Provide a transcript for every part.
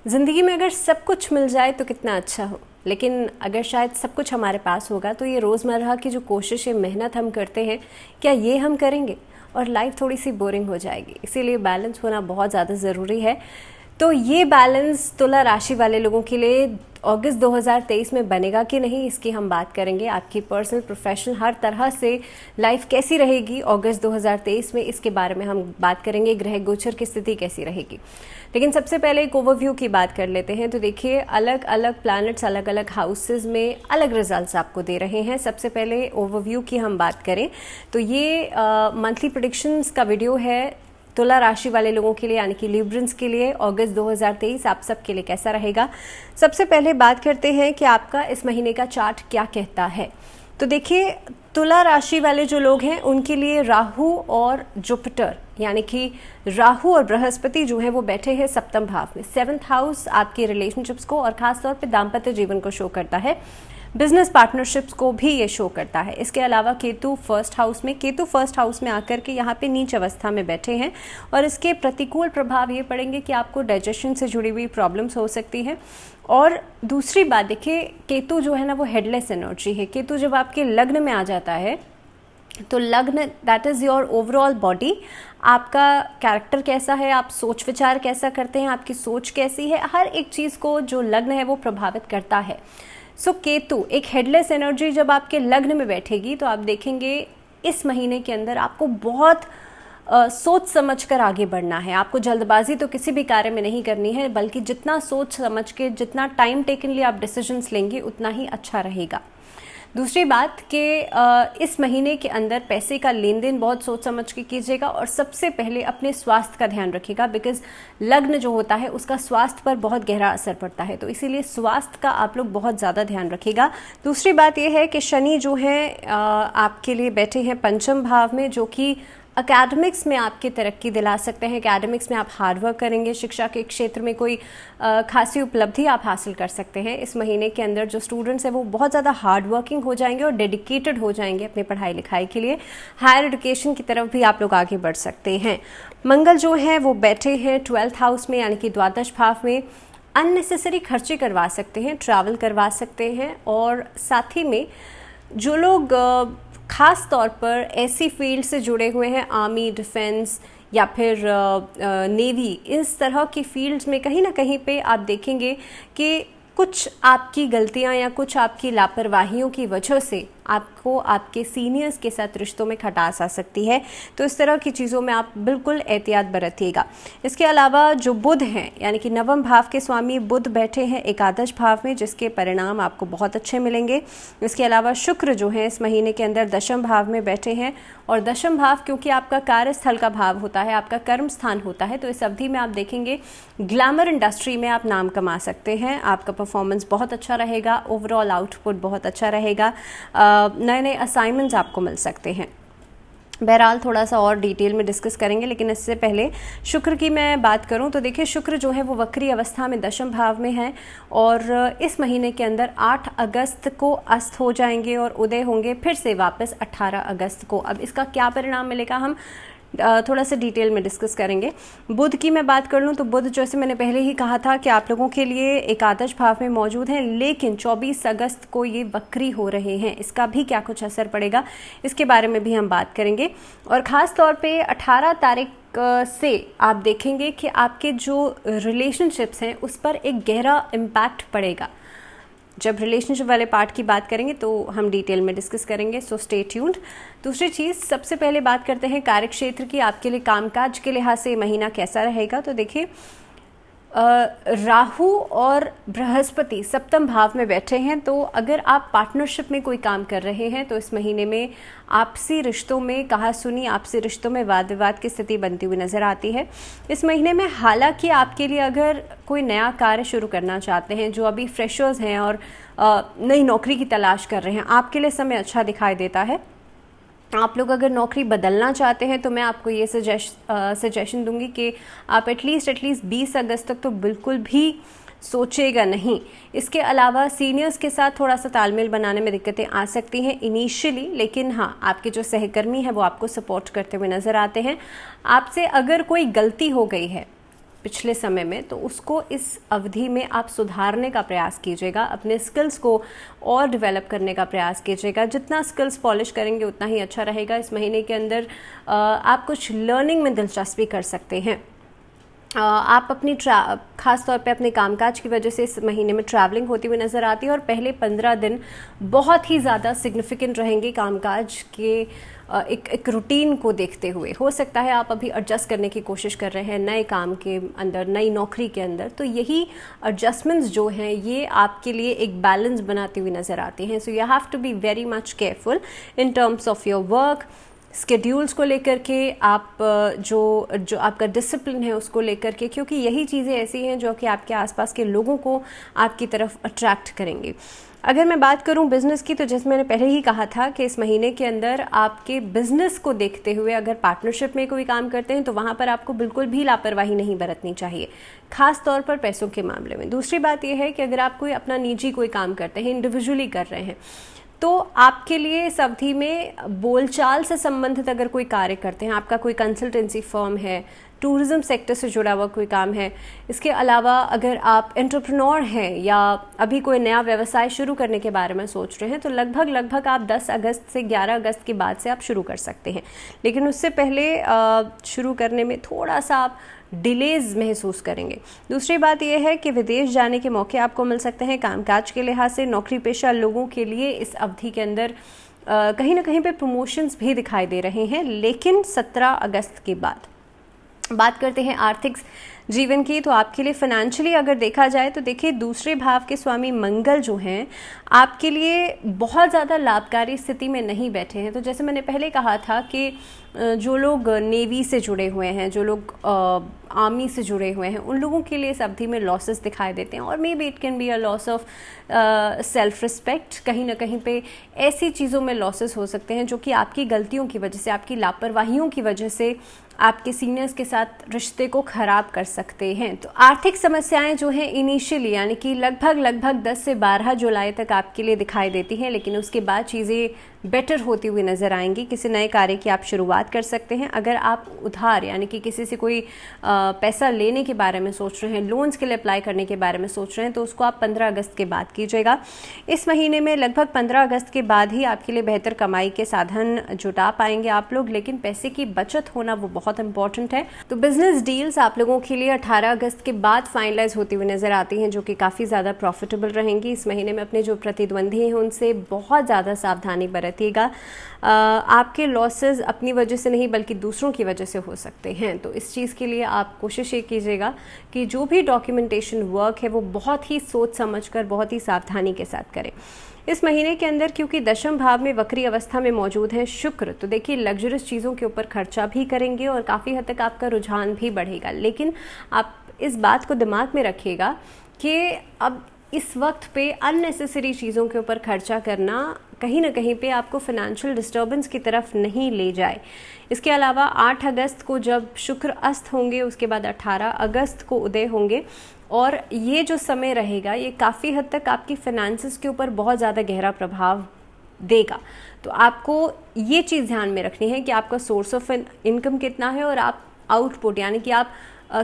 ज़िंदगी में अगर सब कुछ मिल जाए तो कितना अच्छा हो, लेकिन अगर शायद सब कुछ हमारे पास होगा तो ये रोज़मर्रा की जो कोशिशें, मेहनत हम करते हैं, क्या ये हम करेंगे? और लाइफ थोड़ी सी बोरिंग हो जाएगी। इसीलिए बैलेंस होना बहुत ज़्यादा ज़रूरी है। तो ये बैलेंस तुला राशि वाले लोगों के लिए अगस्त 2023 में बनेगा कि नहीं, इसकी हम बात करेंगे। आपकी पर्सनल, प्रोफेशनल, हर तरह से लाइफ कैसी रहेगी अगस्त 2023 में, इसके बारे में हम बात करेंगे। ग्रह गोचर की स्थिति कैसी रहेगी। लेकिन सबसे पहले एक ओवरव्यू की बात कर लेते हैं। तो देखिए, अलग अलग प्लैनेट्स अलग अलग हाउसेज में अलग रिजल्ट्स आपको दे रहे हैं। सबसे पहले ओवरव्यू की हम बात करें तो ये मंथली प्रेडिक्शंस का वीडियो है तुला राशि वाले लोगों के लिए, यानी कि लिब्रंस के लिए अगस्त 2023 आप सबके लिए कैसा रहेगा। सबसे पहले बात करते हैं कि आपका इस महीने का चार्ट क्या कहता है। तो देखिए, तुला राशि वाले जो लोग हैं उनके लिए राहु और जुपिटर, यानी कि राहु और बृहस्पति जो है वो बैठे हैं सप्तम भाव में। 7th हाउस आपके रिलेशनशिप्स को और खासतौर पे दाम्पत्य जीवन को शो करता है। बिजनेस पार्टनरशिप्स को भी ये शो करता है। इसके अलावा केतु फर्स्ट हाउस में आकर के यहाँ पे नीच अवस्था में बैठे हैं और इसके प्रतिकूल प्रभाव ये पड़ेंगे कि आपको डाइजेशन से जुड़ी हुई प्रॉब्लम्स हो सकती है। और दूसरी बात देखिए, केतु जो है ना वो हेडलेस एनर्जी है। केतु जब आपके लग्न में आ जाता है तो लग्न that is your overall body. आपका कैरेक्टर कैसा है, आप सोच विचार कैसा करते हैं, आपकी सोच कैसी है, हर एक चीज़ को जो लग्न है वो प्रभावित करता है। सो केतु एक हेडलेस एनर्जी जब आपके लग्न में बैठेगी तो आप देखेंगे इस महीने के अंदर आपको बहुत सोच समझ कर आगे बढ़ना है। आपको जल्दबाजी तो किसी भी कार्य में नहीं करनी है, बल्कि जितना सोच समझ के, जितना टाइम टेकनली आप डिसीजंस लेंगे उतना ही अच्छा रहेगा। दूसरी बात कि इस महीने के अंदर पैसे का लेन देन बहुत सोच समझ के कीजिएगा और सबसे पहले अपने स्वास्थ्य का ध्यान रखिएगा, बिकॉज लग्न जो होता है उसका स्वास्थ्य पर बहुत गहरा असर पड़ता है। तो इसीलिए स्वास्थ्य का आप लोग बहुत ज़्यादा ध्यान रखिएगा। दूसरी बात यह है कि शनि जो है आपके लिए बैठे हैं पंचम भाव में, जो कि अकेडमिक्स में आपकी तरक्की दिला सकते हैं। एकेडमिक्स में आप हार्ड वर्क करेंगे, शिक्षा के क्षेत्र में कोई खासी उपलब्धि आप हासिल कर सकते हैं। इस महीने के अंदर जो स्टूडेंट्स हैं वो बहुत ज़्यादा हार्ड वर्किंग हो जाएंगे और डेडिकेटेड हो जाएंगे अपनी पढ़ाई लिखाई के लिए। हायर एजुकेशन की तरफ भी आप लोग आगे बढ़ सकते हैं। मंगल जो है वो बैठे हैं 12th हाउस में, यानी कि द्वादश भाव में। अननेसेसरी खर्चे करवा सकते हैं, ट्रैवल करवा सकते हैं। और साथ ही में जो लोग खास तौर पर ऐसी फील्ड से जुड़े हुए हैं, आर्मी, डिफेंस या फिर नेवी, इस तरह की फील्ड्स में कहीं ना कहीं पे आप देखेंगे कि कुछ आपकी गलतियां या कुछ आपकी लापरवाहियों की वजह से आपको आपके सीनियर्स के साथ रिश्तों में खटास आ सकती है। तो इस तरह की चीज़ों में आप बिल्कुल एहतियात बरतिएगा। इसके अलावा जो बुध हैं, यानी कि नवम भाव के स्वामी बुध बैठे हैं एकादश भाव में, जिसके परिणाम आपको बहुत अच्छे मिलेंगे। इसके अलावा शुक्र जो है इस महीने के अंदर दशम भाव में बैठे हैं, और दशम भाव क्योंकि आपका कार्यस्थल का भाव होता है, आपका कर्म स्थान होता है, तो इस अवधि में आप देखेंगे ग्लैमर इंडस्ट्री में आप नाम कमा सकते हैं। आपका परफॉर्मेंस बहुत अच्छा रहेगा, ओवरऑल आउटपुट बहुत अच्छा रहेगा, नए नए असाइनमेंट्स आपको मिल सकते हैं। बहरहाल थोड़ा सा और डिटेल में डिस्कस करेंगे, लेकिन इससे पहले शुक्र की मैं बात करूं तो देखिए, शुक्र जो है वो वक्री अवस्था में दशम भाव में है और इस महीने के अंदर 8 अगस्त को अस्त हो जाएंगे और उदय होंगे फिर से वापस 18 अगस्त को। अब इसका क्या परिणाम मिलेगा हम थोड़ा सा डिटेल में डिस्कस करेंगे। बुध की मैं बात कर लूँ तो बुध, जैसे मैंने पहले ही कहा था कि आप लोगों के लिए एकादश भाव में मौजूद हैं, लेकिन 24 अगस्त को ये वक्री हो रहे हैं। इसका भी क्या कुछ असर पड़ेगा, इसके बारे में भी हम बात करेंगे। और ख़ास तौर पे 18 तारीख से आप देखेंगे कि आपके जो रिलेशनशिप्स हैं उस पर एक गहरा इम्पैक्ट पड़ेगा। जब रिलेशनशिप वाले पार्ट की बात करेंगे तो हम डिटेल में डिस्कस करेंगे, सो स्टे ट्यून्ड। दूसरी चीज़, सबसे पहले बात करते हैं कार्यक्षेत्र की। आपके लिए कामकाज के लिहाज से महीना कैसा रहेगा। तो देखिए, राहु और बृहस्पति सप्तम भाव में बैठे हैं, तो अगर आप पार्टनरशिप में कोई काम कर रहे हैं तो इस महीने में आपसी रिश्तों में कहा-सुनी, आपसी रिश्तों में वाद विवाद की स्थिति बनती हुई नजर आती है इस महीने में। हालांकि आपके लिए अगर कोई नया कार्य शुरू करना चाहते हैं, जो अभी फ्रेशर्स हैं और नई नौकरी की तलाश कर रहे हैं, आपके लिए समय अच्छा दिखाई देता है। आप लोग अगर नौकरी बदलना चाहते हैं तो मैं आपको ये सजेशन दूंगी कि आप एटलीस्ट 20 अगस्त तक तो बिल्कुल भी सोचेगा नहीं। इसके अलावा सीनियर्स के साथ थोड़ा सा तालमेल बनाने में दिक्कतें आ सकती हैं इनिशियली, लेकिन हाँ, आपके जो सहकर्मी हैं वो आपको सपोर्ट करते हुए नज़र आते हैं। आपसे अगर कोई गलती हो गई है पिछले समय में, तो उसको इस अवधि में आप सुधारने का प्रयास कीजिएगा, अपने स्किल्स को और डेवलप करने का प्रयास कीजिएगा। जितना स्किल्स पॉलिश करेंगे उतना ही अच्छा रहेगा। इस महीने के अंदर आप कुछ लर्निंग में दिलचस्पी कर सकते हैं। आप अपनी ख़ास तौर पे अपने कामकाज की वजह से इस महीने में ट्रैवलिंग होती हुई नज़र आती है, और पहले 15 दिन बहुत ही ज़्यादा सिग्निफिकेंट रहेंगे कामकाज के एक रूटीन को देखते हुए। हो सकता है आप अभी एडजस्ट करने की कोशिश कर रहे हैं नए काम के अंदर, नई नौकरी के अंदर, तो यही एडजस्टमेंट्स जो हैं ये आपके लिए एक बैलेंस बनाती हुई नज़र आती हैं। So you have to be very much careful in terms of your work, schedules को लेकर के, आप जो आपका डिसिप्लिन है उसको लेकर के, क्योंकि यही चीज़ें ऐसी हैं जो कि आपके आसपास के लोगों को आपकी तरफ अट्रैक्ट करेंगी। अगर मैं बात करूं बिज़नेस की, तो जैसे मैंने पहले ही कहा था कि इस महीने के अंदर आपके बिज़नेस को देखते हुए अगर पार्टनरशिप में कोई काम करते हैं तो वहां पर आपको बिल्कुल भी लापरवाही नहीं बरतनी चाहिए, खास तौर पर पैसों के मामले में। दूसरी बात यह है कि अगर आप कोई अपना निजी कोई काम करते हैं, इंडिविजुअली कर रहे हैं, तो आपके लिए इस अवधि में बोलचाल से संबंधित अगर कोई कार्य करते हैं, आपका कोई कंसल्टेंसी फर्म है, टूरिज्म सेक्टर से जुड़ा हुआ कोई काम है, इसके अलावा अगर आप एंटरप्रेन्योर हैं या अभी कोई नया व्यवसाय शुरू करने के बारे में सोच रहे हैं, तो लगभग आप 10 अगस्त से 11 अगस्त के बाद से आप शुरू कर सकते हैं। लेकिन उससे पहले शुरू करने में थोड़ा सा आप डिलेज महसूस करेंगे। दूसरी बात यह है कि विदेश जाने के मौके आपको मिल सकते हैं कामकाज के लिहाज से। नौकरी पेशा लोगों के लिए इस अवधि के अंदर कहीं ना कहीं पे प्रमोशंस भी दिखाई दे रहे हैं, लेकिन 17 अगस्त के बाद। बात करते हैं आर्थिक जीवन की, तो आपके लिए फाइनेंशियली अगर देखा जाए तो देखिए, दूसरे भाव के स्वामी मंगल जो हैं आपके लिए बहुत ज़्यादा लाभकारी स्थिति में नहीं बैठे हैं। तो जैसे मैंने पहले कहा था कि जो लोग नेवी से जुड़े हुए हैं, जो लोग आर्मी से जुड़े हुए हैं, उन लोगों के लिए इस अवधि में लॉसेस दिखाई देते हैं, और may be it can be a loss of self respect. कहीं ना कहीं पे ऐसी चीज़ों में लॉसेस हो सकते हैं जो कि आपकी गलतियों की वजह से, आपकी लापरवाहियों की वजह से आपके सीनियर्स के साथ रिश्ते को खराब कर सकते हैं। तो आर्थिक समस्याएं जो हैं इनिशियली, यानी कि लगभग 10 से 12 जुलाई तक आपके लिए दिखाई देती हैं, लेकिन उसके बाद चीज़ें बेटर होती हुई नज़र आएंगी। किसी नए कार्य की आप शुरुआत कर सकते हैं। अगर आप उधार यानी कि किसी से कोई पैसा लेने के बारे में सोच रहे हैं, लोन्स के लिए अप्लाई करने के बारे में सोच रहे हैं, तो उसको आप 15 अगस्त के बाद कीजिएगा। इस महीने में लगभग 15 अगस्त के बाद ही आपके लिए बेहतर कमाई के साधन जुटा पाएंगे आप लोग, लेकिन पैसे की बचत होना वो बहुत इंपॉर्टेंट है। तो बिजनेस डील्स आप लोगों के लिए 18 अगस्त के बाद फाइनलाइज होती हुई नजर आती हैं, जो कि काफ़ी ज़्यादा प्रॉफिटेबल रहेंगी। इस महीने में अपने जो प्रतिद्वंदी हैं उनसे बहुत ज़्यादा सावधानी बरतिएगा। आपके लॉसेस अपनी वजह से नहीं बल्कि दूसरों की वजह से हो सकते हैं। तो इस चीज़ के लिए आप कोशिश ये कीजिएगा कि जो भी डॉक्यूमेंटेशन वर्क है वो बहुत ही सोच समझकर, बहुत ही सावधानी के साथ करें। इस महीने के अंदर क्योंकि दशम भाव में वक्री अवस्था में मौजूद है शुक्र, तो देखिए लग्जरियस चीज़ों के ऊपर खर्चा भी करेंगे और काफ़ी हद तक आपका रुझान भी बढ़ेगा। लेकिन आप इस बात को दिमाग में रखिएगा कि अब इस वक्त पे अननेसेसरी चीज़ों के ऊपर खर्चा करना कहीं ना कहीं पे आपको फाइनेंशियल डिस्टर्बेंस की तरफ नहीं ले जाए। इसके अलावा 8 अगस्त को जब शुक्र अस्त होंगे, उसके बाद 18 अगस्त को उदय होंगे, और ये जो समय रहेगा ये काफ़ी हद तक आपकी फाइनेंसेस के ऊपर बहुत ज़्यादा गहरा प्रभाव देगा। तो आपको ये चीज़ ध्यान में रखनी है कि आपका सोर्स ऑफ इनकम कितना है और आप आउटपुट यानी कि आप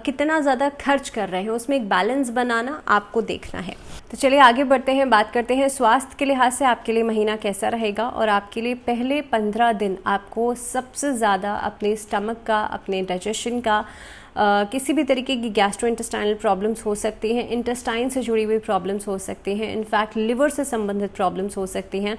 कितना ज़्यादा खर्च कर रहे हैं, उसमें एक बैलेंस बनाना आपको देखना है। तो चलिए आगे बढ़ते हैं, बात करते हैं स्वास्थ्य के लिहाज से आपके लिए महीना कैसा रहेगा। और आपके लिए पहले 15 दिन आपको सबसे ज़्यादा अपने स्टमक का, अपने डाइजेशन का, किसी भी तरीके की गैस्ट्रोइंटेस्टाइनल प्रॉब्लम्स हो सकती हैं, इंटेस्टाइन से जुड़ी हुई प्रॉब्लम्स हो सकती हैं, इनफैक्ट लिवर से संबंधित प्रॉब्लम्स हो सकती हैं।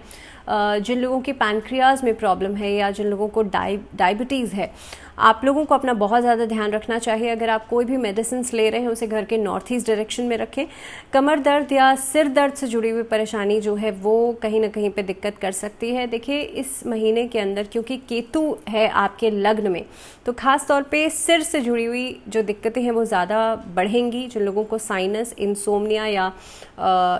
जिन लोगों के पैनक्रियाज में प्रॉब्लम है या जिन लोगों को डायबिटीज़ है, आप लोगों को अपना बहुत ज़्यादा ध्यान रखना चाहिए। अगर आप कोई भी मेडिसिन ले रहे हैं उसे घर के नॉर्थ ईस्ट डायरेक्शन में रखें। कमर दर्द या सिर दर्द से जुड़ी हुई परेशानी जो है वो कहीं ना कहीं पे दिक्कत कर सकती है। देखिए इस महीने के अंदर क्योंकि केतु है आपके लग्न में, तो खास तौर पे सिर से जुड़ी हुई जो दिक्कतें हैं वो ज़्यादा बढ़ेंगी। जिन लोगों को साइनस, इंसोम्निया या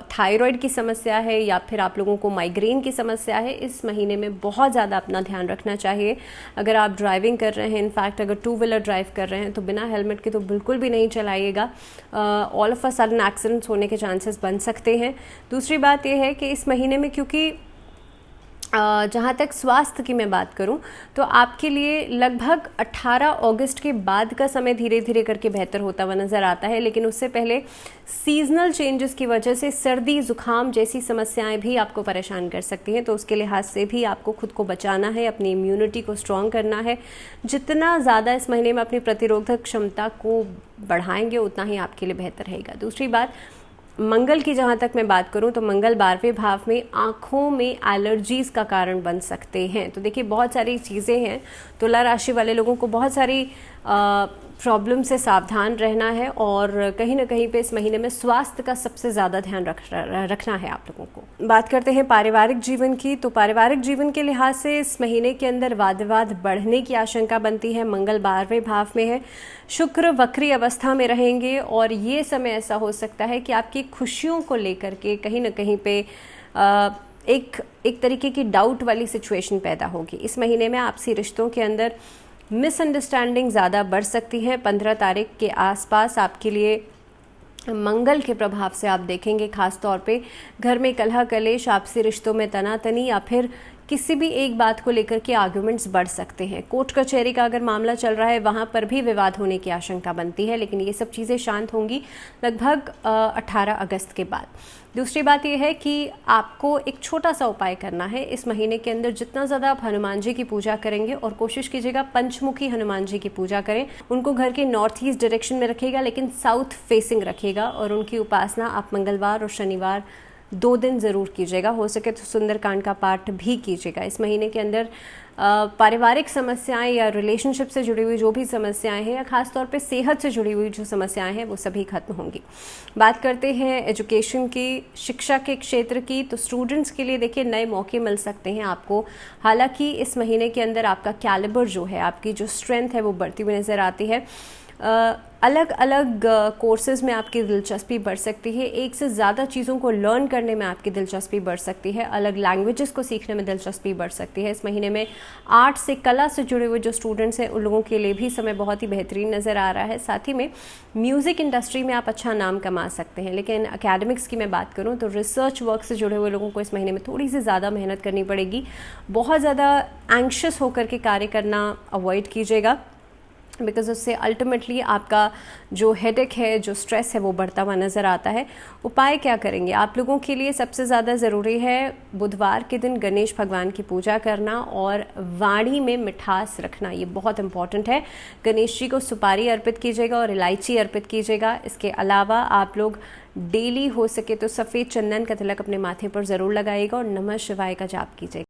थायराइड की समस्या है या फिर आप लोगों को माइग्रेन की समस्या है, इस महीने में बहुत ज़्यादा अपना ध्यान रखना चाहिए। अगर आप ड्राइविंग कर रहे हैं, इनफैक्ट अगर 2 व्हीलर ड्राइव कर रहे हैं, तो बिना हेलमेट के तो बिल्कुल भी नहीं चलाइएगा। All of a sudden accidents होने के चांसेस बन सकते हैं। दूसरी बात यह है कि इस महीने में क्योंकि जहाँ तक स्वास्थ्य की मैं बात करूँ तो आपके लिए लगभग 18 अगस्त के बाद का समय धीरे धीरे करके बेहतर होता हुआ नज़र आता है, लेकिन उससे पहले सीजनल चेंजेस की वजह से सर्दी जुकाम जैसी समस्याएं भी आपको परेशान कर सकती हैं। तो उसके लिहाज से भी आपको खुद को बचाना है, अपनी इम्यूनिटी को स्ट्रॉन्ग करना है। जितना ज़्यादा इस महीने में अपनी प्रतिरोधक क्षमता को बढ़ाएंगे उतना ही आपके लिए बेहतर रहेगा। दूसरी बात, मंगल की जहाँ तक मैं बात करूँ तो मंगल 12वें भाव में आँखों में एलर्जीज़ का कारण बन सकते हैं। तो देखिए बहुत सारी चीज़ें हैं, तुला राशि वाले लोगों को बहुत सारी प्रॉब्लम से सावधान रहना है और कहीं ना कहीं पे इस महीने में स्वास्थ्य का सबसे ज़्यादा ध्यान रखना है आप लोगों को। बात करते हैं पारिवारिक जीवन की, तो पारिवारिक जीवन के लिहाज से इस महीने के अंदर वाद विवाद बढ़ने की आशंका बनती है। मंगल 12वें भाव में है, शुक्र वक्री अवस्था में रहेंगे और ये समय ऐसा हो सकता है कि आपकी खुशियों को लेकर के कहीं ना कहीं पे एक तरीके की डाउट वाली सिचुएशन पैदा होगी। इस महीने में आपसी रिश्तों के अंदर मिसअंडरस्टैंडिंग ज़्यादा बढ़ सकती है। 15 तारीख के आसपास आपके लिए मंगल के प्रभाव से आप देखेंगे खास तौर पे घर में कलह कलेश, आपसी रिश्तों में तनातनी या फिर किसी भी एक बात को लेकर के आर्गुमेंट्स बढ़ सकते हैं। कोर्ट कचहरी का अगर मामला चल रहा है वहाँ पर भी विवाद होने की आशंका बनती है, लेकिन ये सब चीज़ें शांत होंगी लगभग 18 अगस्त के बाद। दूसरी बात यह है कि आपको एक छोटा सा उपाय करना है इस महीने के अंदर। जितना ज़्यादा आप हनुमान जी की पूजा करेंगे और कोशिश कीजिएगा पंचमुखी हनुमान जी की पूजा करें। उनको घर के नॉर्थ ईस्ट डायरेक्शन में रखिएगा, लेकिन साउथ फेसिंग रखिएगा और उनकी उपासना आप मंगलवार और शनिवार 2 दिन ज़रूर कीजिएगा। हो सके तो सुंदरकांड का पाठ भी कीजिएगा। इस महीने के अंदर पारिवारिक समस्याएं या रिलेशनशिप से जुड़ी हुई जो भी समस्याएं हैं या खास तौर पे सेहत से जुड़ी हुई जो समस्याएं हैं वो सभी खत्म होंगी। बात करते हैं एजुकेशन की, शिक्षा के क्षेत्र की, तो स्टूडेंट्स के लिए देखिए नए मौके मिल सकते हैं आपको। हालांकि इस महीने के अंदर आपका कैलिबर जो है, आपकी जो स्ट्रेंथ है वो बढ़ती हुई नज़र आती है। अलग अलग कोर्सेज़ में आपकी दिलचस्पी बढ़ सकती है, एक से ज़्यादा चीज़ों को लर्न करने में आपकी दिलचस्पी बढ़ सकती है, अलग लैंग्वेजेस को सीखने में दिलचस्पी बढ़ सकती है। इस महीने में आर्ट से, कला से जुड़े हुए जो स्टूडेंट्स हैं उन लोगों के लिए भी समय बहुत ही बेहतरीन नज़र आ रहा है। साथ ही में म्यूज़िक इंडस्ट्री में आप अच्छा नाम कमा सकते हैं। लेकिन एकेडमिक्स की मैं बात करूँ तो रिसर्च वर्क से जुड़े हुए लोगों को इस महीने में थोड़ी सी ज़्यादा मेहनत करनी पड़ेगी। बहुत ज़्यादा एंग्शियस होकर के कार्य करना अवॉइड कीजिएगा, बिकॉज उससे अल्टीमेटली आपका जो हेडेक है, जो स्ट्रेस है वो बढ़ता हुआ नज़र आता है। उपाय क्या करेंगे आप लोगों के लिए? सबसे ज़्यादा ज़रूरी है बुधवार के दिन गणेश भगवान की पूजा करना और वाणी में मिठास रखना, ये बहुत इंपॉर्टेंट है। गणेश जी को सुपारी अर्पित कीजिएगा और इलायची अर्पित कीजिएगा। इसके अलावा आप लोग डेली हो सके तो सफ़ेद चंदन का तिलक अपने माथे पर ज़रूर लगाइएगा और नमः शिवाय का जाप कीजिएगा।